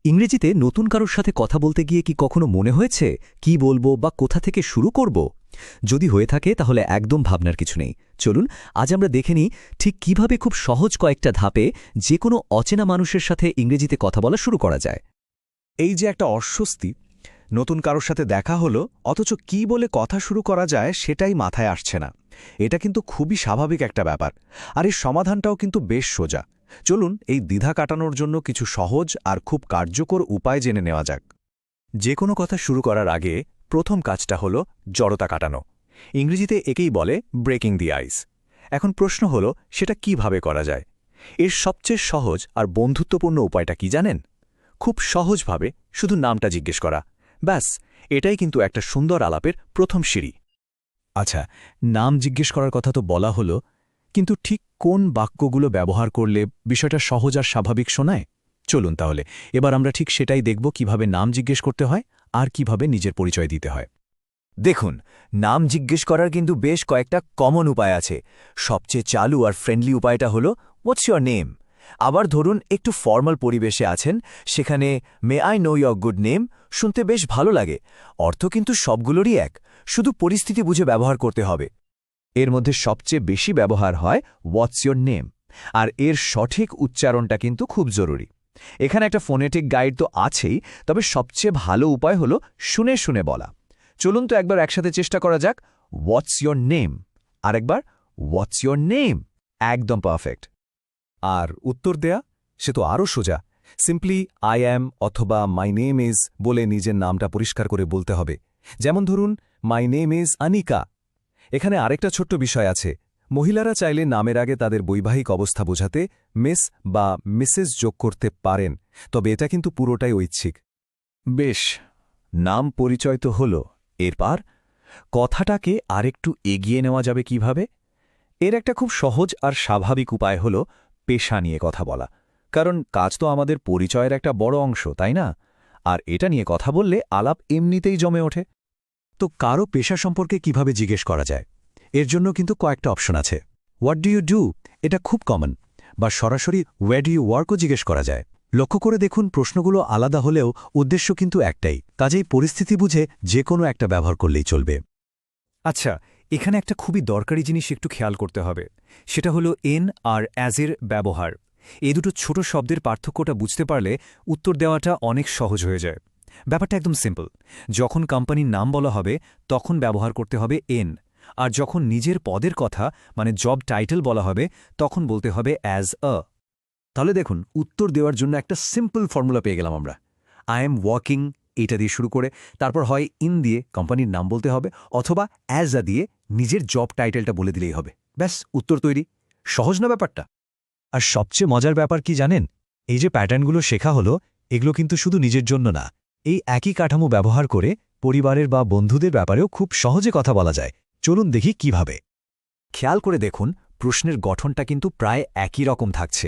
ইংরেজিতে নতুন কারোর সাথে কথা বলতে গিয়ে কি কখনো মনে হয়েছে কি বলবো বা কোথা থেকে শুরু করব? যদি হয়ে থাকে তাহলে একদম ভাবনার কিছু নেই। চলুন আজ আমরা দেখে নিই ঠিক কিভাবে খুব সহজ কয়েকটা ধাপে যে কোনো অচেনা মানুষের সাথে ইংরেজিতে কথা বলা শুরু করা যায়। এই যে একটা অস্বস্তি, নতুন কারোর সাথে দেখা হলো অথচ কি বলে কথা শুরু করা যায় সেটাই মাথায় আসছে না। এটা কিন্তু খুবই স্বাভাবিক একটা ব্যাপার, আর এর সমাধানটাও কিন্তু বেশ সোজা। চলুন এই দ্বিধা কাটানোর জন্য কিছু সহজ আর খুব কার্যকর উপায় জেনে নেওয়া যাক। যে কোনো কথা শুরু করার আগে প্রথম কাজটা হলো জড়তা কাটানো। ইংরেজিতে একেই বলে ব্রেকিং দি আইস। এখন প্রশ্ন হলো সেটা কিভাবে করা যায়। এর সবচেয়ে সহজ আর বন্ধুত্বপূর্ণ উপায়টা কি জানেন? খুব সহজভাবে শুধু নামটা জিজ্ঞেস করা। ব্যাস, এটাই কিন্তু একটা সুন্দর আলাপের প্রথম সিঁড়ি। আচ্ছা, নাম জিজ্ঞেস করার কথা তো বলা হলো, কিন্তু ঠিক কোন বাক্যগুলো ব্যবহার করলে বিষয়টা সহজ আর স্বাভাবিক শোনায়? চলুন তাহলে এবার আমরা ঠিক সেটাই দেখব, কিভাবে নাম জিজ্ঞেস করতে হয় আর কিভাবে নিজের পরিচয় দিতে হয়। দেখুন, নাম জিজ্ঞেস করার কিন্তু বেশ কয়েকটা কমন উপায় আছে। সবচেয়ে চালু আর ফ্রেন্ডলি উপায়টা হলো হোয়াটস ইয়োর নেম। আবার ধরুন একটু ফর্মাল পরিবেশে আছেন, সেখানে may I know your good name শুনতে বেশ ভালো লাগে। অর্থ কিন্তু সবগুলোরই এক, শুধু পরিস্থিতি বুঝে ব্যবহার করতে হবে। এর মধ্যে সবচেয়ে বেশি ব্যবহার হয় হোয়াটস ইয়োর নেম, আর এর সঠিক উচ্চারণটা কিন্তু খুব জরুরি। এখানে একটা ফোনেটিক গাইড তো আছেই, তবে সবচেয়ে ভালো উপায় হলো শুনে শুনে বলা। চলুন তো একবার একসাথে চেষ্টা করা যাক। হোয়াটস ইয়োর নেম, আরেকবার হোয়াটস ইয়োর নেম। একদম পারফেক্ট। আর উত্তর দেয়া, সে তো আরও সোজা। সিম্পলি আই অ্যাম অথবা মাই নেম ইজ বলে নিজের নামটা পরিষ্কার করে বলতে হবে। যেমন ধরুন, মাই নেম ইজ আনিকা। এখানে আরেকটা ছোট্ট বিষয় আছে। মহিলারা চাইলে নামের আগে তাদের বৈবাহিক অবস্থা বোঝাতে মিস বা মিসেস যোগ করতে পারেন, তবে এটা কিন্তু পুরোটাই ঐচ্ছিক। বেশ, নাম পরিচয় তো হল। এরপর কথাটাকে আরেকটু এগিয়ে নেওয়া যাবে কিভাবে? এর একটা খুব সহজ আর স্বাভাবিক উপায় হল পেশা নিয়ে কথা বলা। কারণ কাজ তো আমাদের পরিচয়ের একটা বড় অংশ, তাই না? আর এটা নিয়ে কথা বললে আলাপ এমনিতেই জমে ওঠে। তো কারো পেশা সম্পর্কে কিভাবে জিজ্ঞেস করা যায়? এর জন্য কিন্তু কয়েকটা অপশন আছে। হোয়াট ডু ইউ ডু, এটা খুব কমন। বা সরাসরি ওয়্যার ডু ইউ ওয়ার্কও জিজ্ঞেস করা যায়। লক্ষ্য করে দেখুন, প্রশ্নগুলো আলাদা হলেও উদ্দেশ্য কিন্তু একটাই। কাজেই পরিস্থিতি বুঝে যে কোনো একটা ব্যবহার করলেই চলবে। আচ্ছা, এখানে একটা খুবই দরকারি জিনিস একটু খেয়াল করতে হবে। সেটা হলো এন আর অ্যাজের ব্যবহার। এই দুটো ছোট শব্দের পার্থক্যটা বুঝতে পারলে উত্তর দেওয়াটা অনেক সহজ হয়ে যায়। ব্যাপারটা একদম সিম্পল। যখন কোম্পানির নাম বলা হবে তখন ব্যবহার করতে হবে এন, আর যখন নিজের পদের কথা মানে জব টাইটেল বলা হবে তখন বলতে হবে অ্যাজ আ। তাহলে দেখুন, উত্তর দেওয়ার জন্য একটা সিম্পল ফর্মুলা পেয়ে গেলাম আমরা। আই এম ওয়ার্কিং এটা দিয়ে শুরু করে, তারপর হয় ইন দিয়ে কোম্পানির নাম বলতে হবে, অথবা অ্যাজ আ দিয়ে নিজের জব টাইটেলটা বলে দিলেই হবে। ব্যাস, উত্তর তৈরি। সহজ না ব্যাপারটা? আর সবচেয়ে মজার ব্যাপার কি জানেন? এই যে প্যাটার্নগুলো শেখা হলো, এগুলো কিন্তু শুধু নিজের জন্য না। এই একই কাঠামো ব্যবহার করে পরিবারের বা বন্ধুদের ব্যাপারেও খুব সহজে কথা বলা যায়। চলুন দেখি কিভাবে। খেয়াল করে দেখুন, প্রশ্নের গঠনটা কিন্তু প্রায় একই রকম থাকছে।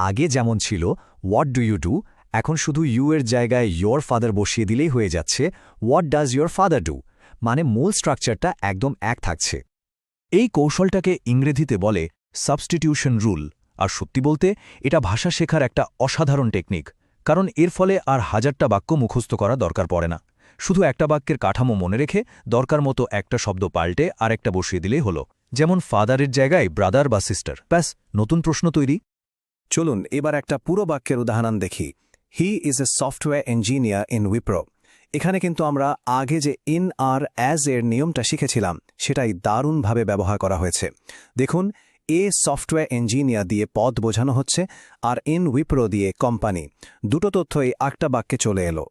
আগে যেমন ছিল হোয়াট ডু ইউ ডু, এখন শুধু ইউ এর জায়গায় ইয়োর ফাদার বসিয়ে দিলেই হয়ে যাচ্ছে what does your father do. মানে মূল স্ট্রাকচারটা একদম এক থাকছে। এই কৌশলটাকে ইংরেজিতে বলে সাবস্টিটিউশন রুল। আর সত্যি বলতে এটা ভাষা শেখার একটা অসাধারণ টেকনিক, কারণ এর ফলে আর হাজারটা বাক্য মুখস্থ করা দরকার পড়ে না। শুধু একটা বাক্যের কাঠামো মনে রেখে দরকার মতো একটা শব্দ পাল্টে আরেকটা বসিয়ে দিলেই হলো। যেমন ফাদারের জায়গায় ব্রাদার বা সিস্টার। ব্যাস, নতুন প্রশ্ন তৈরি। চলুন এবার একটা পুরো বাক্যের উদাহরণ দেখি। He is a software engineer in Wipro. এখানে কিন্তু আমরা আগে যে ইন আর অ্যাজ এর নিয়মটা শিখেছিলাম সেটাই দারুণভাবে ব্যবহার করা হয়েছে। দেখুন, এ সফটওয়্যার ইঞ্জিনিয়ার দিয়ে পদ বোঝানো হচ্ছে, আর ইন উইপ্রো দিয়ে কোম্পানি। দুটো তথ্যই একটা বাক্যে চলে এলো।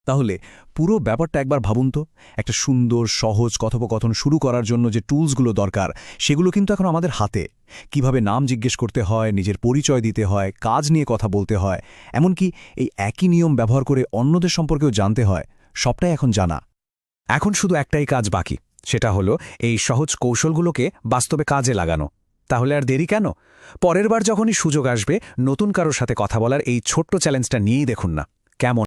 তাহলে পুরো ব্যাপারটা একবার ভাবুন তো। একটা সুন্দর সহজ কথোপকথন শুরু করার জন্য যে টুলসগুলো দরকার সেগুলো কিন্তু এখন আমাদের হাতে। কিভাবে নাম জিজ্ঞেস করতে হয়, নিজের পরিচয় দিতে হয়, কাজ নিয়ে কথা বলতে হয়, এমনকি এই একই নিয়ম ব্যবহার করে অন্যদের সম্পর্কেও জানতে হয়, সবটাই এখন জানা। এখন শুধু একটাই কাজ বাকি, সেটা হলো এই সহজ কৌশলগুলোকে বাস্তবে কাজে লাগানো। তাহলে আর দেরি কেন? পরের বার যখনই সুযোগ আসবে নতুন কারোর সাথে কথা বলার এই ছোট্ট চ্যালেঞ্জটা নিয়েই দেখুন না কেমন।